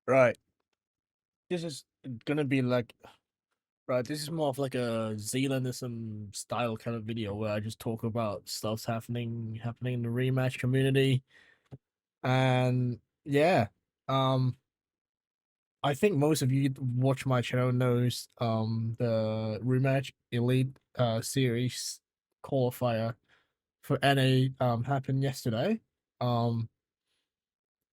Right. This is gonna be like right. This is more of like a Zealandism style kind of video where I just talk about stuff's happening in the rematch community, and yeah, um, I think most of you watch my channel knows the rematch elite series qualifier for NA happened yesterday. Um,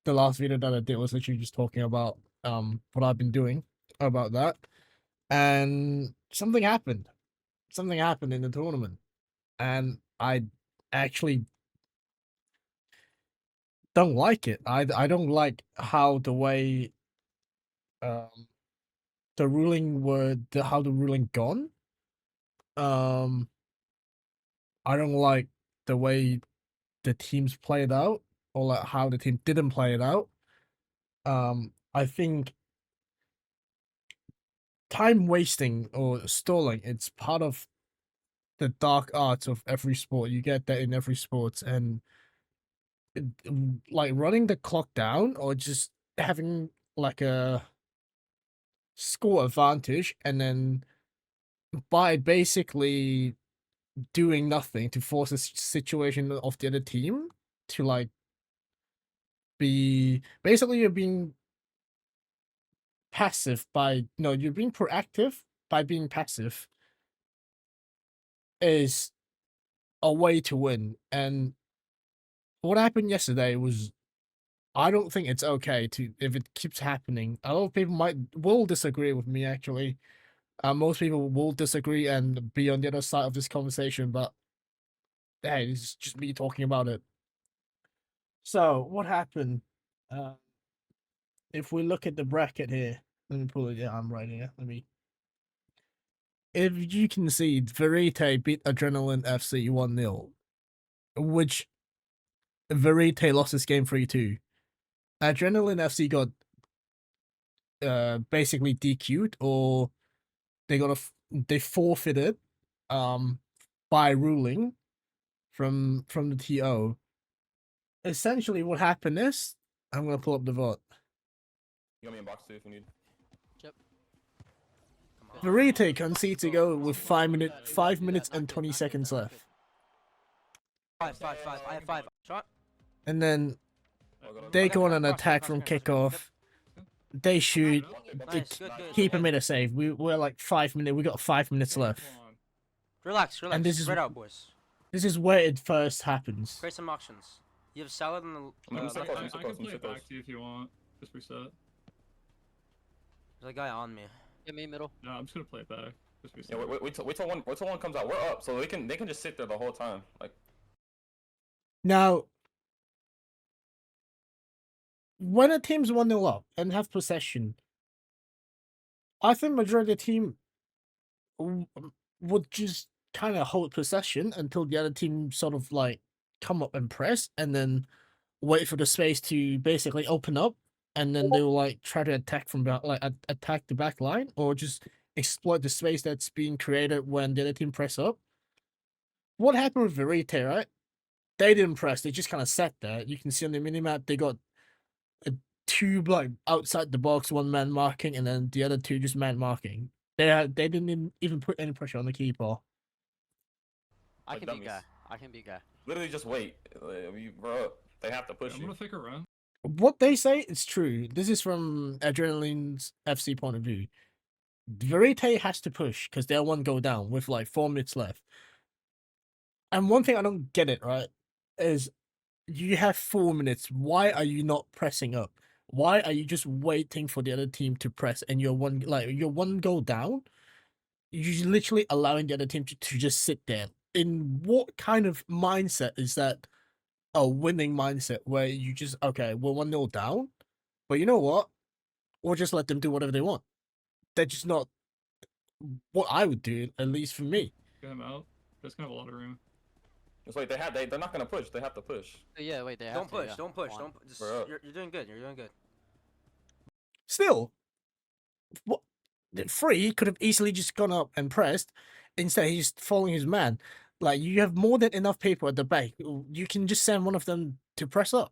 the last video that I did was literally just talking about what I've been doing about that, and something happened in the tournament, and I actually don't like it. I don't like how the way um the ruling were the how the ruling gone. Um, I don't like the way the teams played out, or like how the team didn't play it out. I think time wasting or stalling, it's part of the dark arts of every sport. You get that in every sport, and like running the clock down or just having like a score advantage, and then by basically doing nothing to force a situation of the other team to like be basically you're being passive by no, you're being proactive by being passive is a way to win. And what happened yesterday was I don't think it's okay to if it keeps happening. A lot of people will disagree with me actually. Most people will disagree and be on the other side of this conversation, but hey, this is just me talking about it. So what happened? Uh, if we look at the bracket here, let me pull it. Yeah, I'm right here. Let me. If you can see, Verite beat Adrenaline FC 1-0, which Verite lost this game 3-2. Adrenaline FC got basically DQ'd, or they forfeited by ruling from the TO. Essentially what happened is I'm gonna pull up the vote. You got me in box too if you need. Yep. Verite concedes to go with 5 minutes and 20 seconds left. Five. I have 5. Shot. And then they go on an attack from kickoff. They shoot. Nice. Good. Keeper made a save. We're like 5 minutes. We got 5 minutes left. Relax. And this is Spread out, boys. This is where it first happens. Create some auctions. You have salad in the. I'm so close, I'm I so can close, I'm play so it close. back to you if you want. Just reset. There's a guy on me. Get me middle. No, I'm just gonna play it back. Just reset. Yeah, wait till one comes out. We're up, so they can just sit there the whole time. Like Now, when a team's 1-0 up and have possession, I think majority of the team would just kind of hold possession until the other team sort of like come up and press, and then wait for the space to basically open up, and then they will like try to attack from attack the back line, or just exploit the space that's being created when the other team press up. What happened with Verite, right? They didn't press, they just kind of sat there. You can see on the minimap they got two like outside the box, one man marking, and then the other two just man marking. They didn't even put any pressure on the keeper. I Like can dummies. be guy. I can be guy. literally just wait. We're up. They have to push I'm you. gonna fake around. What they say is true. This is from Adrenaline's FC point of view. Verite has to push because they're 1 goal down with like 4 minutes left. And one thing I don't get it, right, is you have 4 minutes. Why are you not pressing up? Why are you just waiting for the other team to press and you're 1 goal down? You're literally allowing the other team to just sit there. In what kind of mindset is that a winning mindset where you just, okay, we're 1-0 down, but you know what? We'll just let them do whatever they want. They're just not what I would do, at least for me. Get him out. There's gonna have a lot of room. Just wait. They're not gonna push. They have to push. Yeah, wait, they have Don't to, push. yeah. Don't push. Come on. Don't. Just, Bro. you're doing good. You're doing good. Still, what Free could have easily just gone up and pressed. Instead, he's following his man. Like, you have more than enough people at the back. You can just send one of them to press up.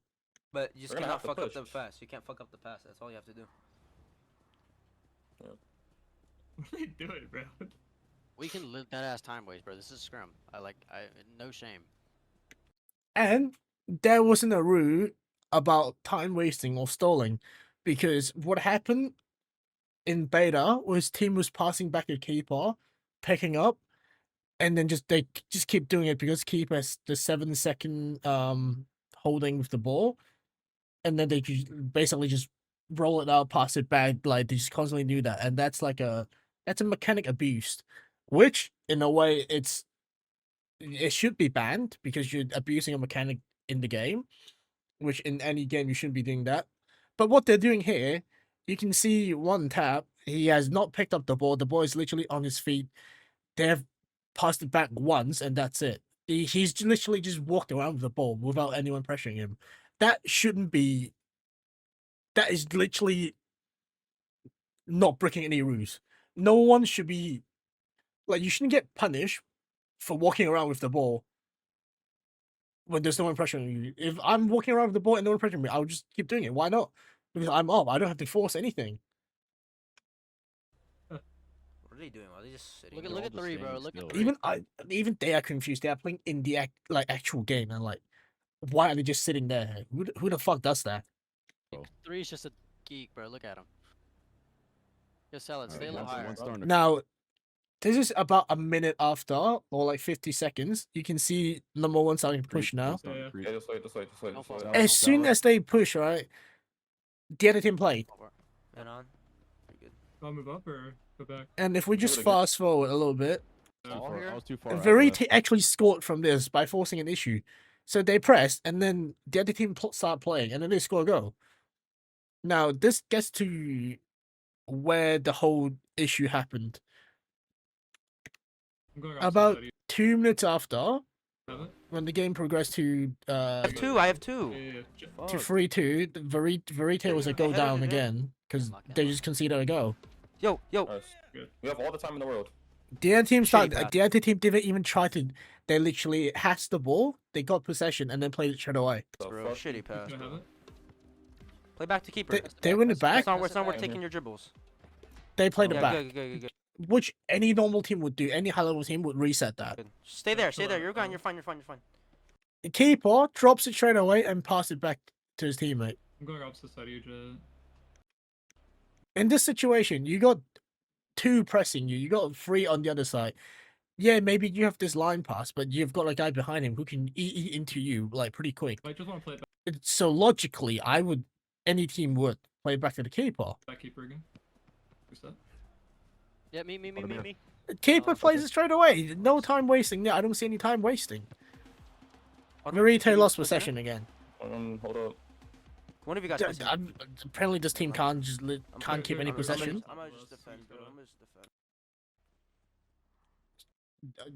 But you just We're gonna cannot have to fuck up push. the pass. You can't fuck up the pass. That's all you have to do. What are they doing, bro? We can live that ass time waste, bro. This is scrum. No shame. And there wasn't a rule about time wasting or stalling, because what happened in beta was team was passing back a keeper, picking up, and then they just keep doing it because keeper has the 7-second holding with the ball, and then they basically just roll it out, pass it back, like they just constantly do that, and that's a mechanic abuse, which in a way it should be banned because you're abusing a mechanic in the game, which in any game you shouldn't be doing that. But what they're doing here, you can see one tap. He has not picked up the ball. The ball is literally on his feet. They have passed it back once, and that's it. He's literally just walked around with the ball without anyone pressuring him. That shouldn't be. That is literally not breaking any rules. No one should be like, you shouldn't get punished for walking around with the ball when there's no one pressuring you. If I'm walking around with the ball and no one pressuring me, I'll just keep doing it. Why not? Because I'm up. I don't have to force anything. What are they doing? Are they just sitting? Look at all just 3, bro. standing Look at still. 3. Even they are confused. They are playing in the actual game, and like, why are they just sitting there? Who the fuck does that? 3 is just a geek, bro. Look at him. Just sell it. Alright, Stay a little one's- higher. one's starting to Now, this is about a minute after, or like 50 seconds. You can see number one starting to creep, push now. one's starting to Yeah. creep. Yeah, just wait, just wait, just wait. No Just wait. fault. As soon as they push, right, the other team play. And on. Pretty good. I'll move up or go back. And if we just it again. fast forward a little bit, Too All far- here? I was too far. out Verite left. actually scored from this by forcing an issue. So they pressed, and then the other team start playing, and then they score a goal. Now, this gets to where the whole issue happened. I'm going opposite About side. 2 minutes after, You have it? when the game progressed to I have two. I have two. Yeah. to Fuck. 3-2, Verite was a goal Ahead of down him. again because Unlucky, they just conceded a goal. Yo. Nice. Good. We have all the time in the world. The other team Shitty pass. the other team didn't even try to. They literally hashed the ball. They got possession and then played it straight away. The Bro, fuck? shitty You pass. can have Bro. it. Play back to keeper. They win it back. It's not Pass it worth back. taking your dribbles. They played it Yeah, back, good. which any normal team would do. Any high level team would reset that. Good. Stay there. Stay Chill there. out, You're gone. bro. You're fine. You're fine. The keeper drops it straight away and passes it back to his teammate. I'm going opposite side of you, Jet. In this situation, you got 2 pressing you. You got 3 on the other side. Yeah, maybe you have this line pass, but you've got a guy behind him who can eat into you like pretty quick. I just want to play it back, So logically, any team would play back to the keeper. back keeper again. Reset. Yeah, me. Keeper Oh, plays okay. it straight away. No time wasting. Yeah, I don't see any time wasting. On- Verite can you lost split center? possession again. Hold up. One of you guys. D- play center. Apparently, this team can't just I'm can't putting- keep any I'm- I'm- possession. I'm gonna just defend, bro. I'm gonna just defend.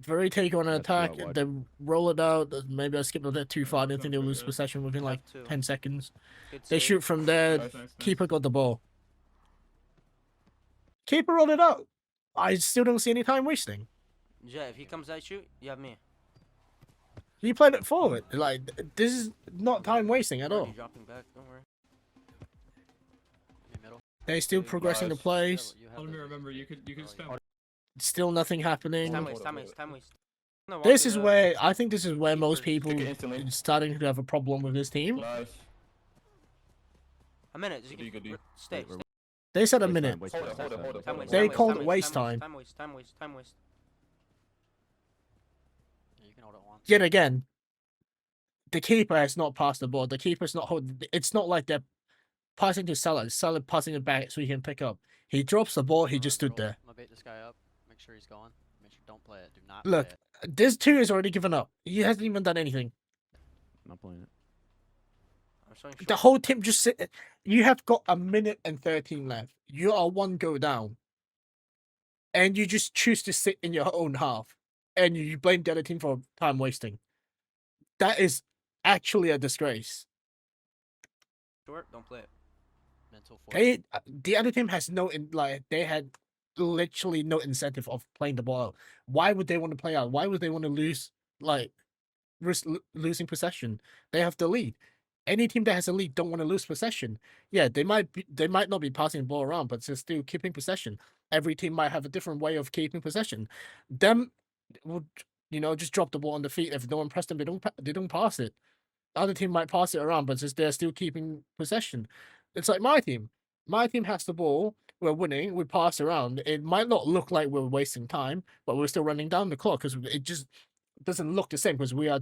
Verite go on an That's not attack. wide. They roll it out. Maybe I skipped a bit too far. I didn't think they'll lose Yeah. possession within like Have to. 10 seconds. Good They save. shoot from there. Nice. Nice. Keeper got the ball. Keeper rolled it out. I still don't see any time wasting. Jet, if he comes at you, you have me. He played it forward. Like, this is not time wasting at all. Already dropping back. Don't worry. Me middle. They're still Nice. progressing the plays. You have Hold me, the- remember, you could spam. Still nothing happening. Time Hold waste. it, Time hold waste. it. Time waste. No, This walk is it up. where I think this is where most Keeper. people Kick it instantly. is starting to have a problem with this team. Nice. A minute. Just Good D, good D. stay. Wait, They said a waste minute. time, waste Hold time, it, hold it, waste hold time. it, Time hold waste. They time called waste, it waste time time. waste. Time waste. Time waste. You can hold it once. Yet again, the keeper has not passed the ball. The keeper's not holding. It's not like they're passing to Salah. Salah passing it back so he can pick up. He drops the ball. He Alright, just stood roll. there. I'm gonna bait this guy up. Make sure he's going. Make sure don't play it. Do not Look, play it. This 2 is already given up. He hasn't even done anything. Not playing it. I'm showing The short. whole team just sit. You have got a minute and 13 left. You are 1 goal down, and you just choose to sit in your own half, and you blame the other team for time wasting. That is actually a disgrace. Short. Don't play it. Mental force. The other team has they had literally no incentive of playing the ball out. Why would they want to play out? Why would they want to lose risk losing possession? They have the lead. any team that has a lead don't want to lose possession. Yeah, they might not be passing the ball around, but they're still keeping possession. Every team might have a different way of keeping possession. Them would just drop the ball on the feet. If no one pressed them, they don't pass it. The other team might pass it around, but they're still keeping possession. It's like my team. My team has the ball. We're winning. We pass around. It might not look like we're wasting time, but we're still running down the clock because it just doesn't look the same because we are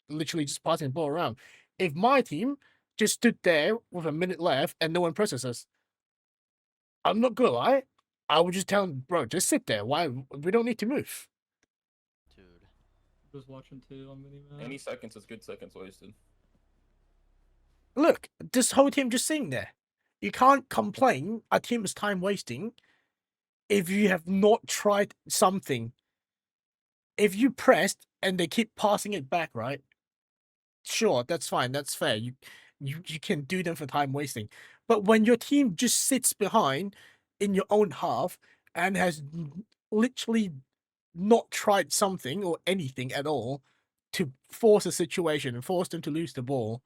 literally just passing the ball around. If my team just stood there with a minute left and no one presses us, I'm not gonna lie. I would just tell them, bro, just sit there. Why? We don't need to move. Dude. Just watching too on Minimap. Any seconds is good seconds wasted. Look, this whole team just sitting there. You can't complain a team is time wasting if you have not tried something. If you pressed and they keep passing it back, right? Sure, that's fine. That's fair. You can do them for time wasting. But when your team just sits behind in your own half and has literally not tried something or anything at all to force a situation and force them to lose the ball,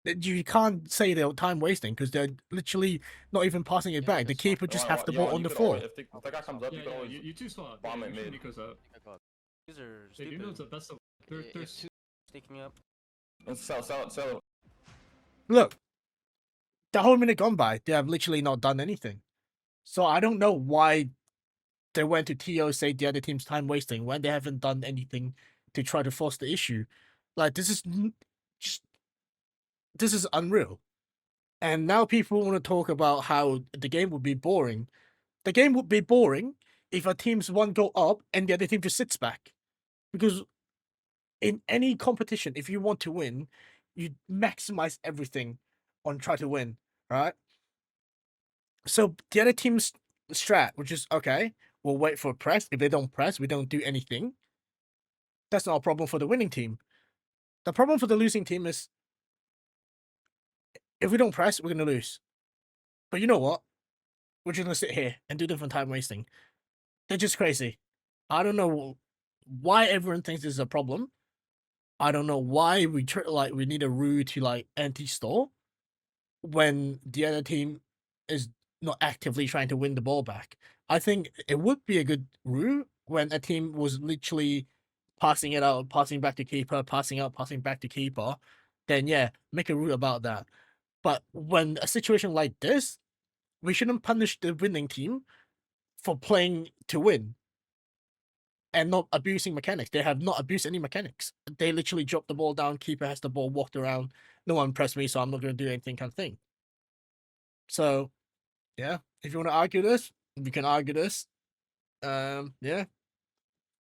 then you can't say they're time wasting because they're literally not even passing it Yeah, back. The that's keeper not- just You have wanna- the you ball wanna- on you the could always- floor. If the guy comes up, Yeah, you can yeah, always you two swap. bomb yeah, it you shoot mid. Nico's up. These are They stupid. do know it's the best of. They're, If they're two sneaking up. and sell. Look, the whole minute gone by, they have literally not done anything. So I don't know why they went to TO say the other team's time wasting when they haven't done anything to try to force the issue. Like this is unreal. And now people want to talk about how the game would be boring. The game would be boring if a team's one go up and the other team just sits back. Because in any competition, if you want to win, you maximize everything on try to win, right? So the other team's strat, which is okay, we'll wait for a press. If they don't press, we don't do anything. That's not a problem for the winning team. The problem for the losing team is if we don't press, we're gonna lose. But you know what? We're just gonna sit here and do different time wasting. They're just crazy. I don't know why everyone thinks this is a problem. I don't know why we we need a rule to anti-stall when the other team is not actively trying to win the ball back. I think it would be a good rule when a team was literally passing it out, passing back to keeper, passing out, passing back to keeper. Then yeah, make a rule about that. But when a situation like this, we shouldn't punish the winning team for playing to win and not abusing mechanics. They have not abused any mechanics. They literally dropped the ball down, keeper has the ball, walked around, no one pressed me, so I'm not going to do anything kind of thing. So, yeah, if you want to argue this, we can argue this. Yeah,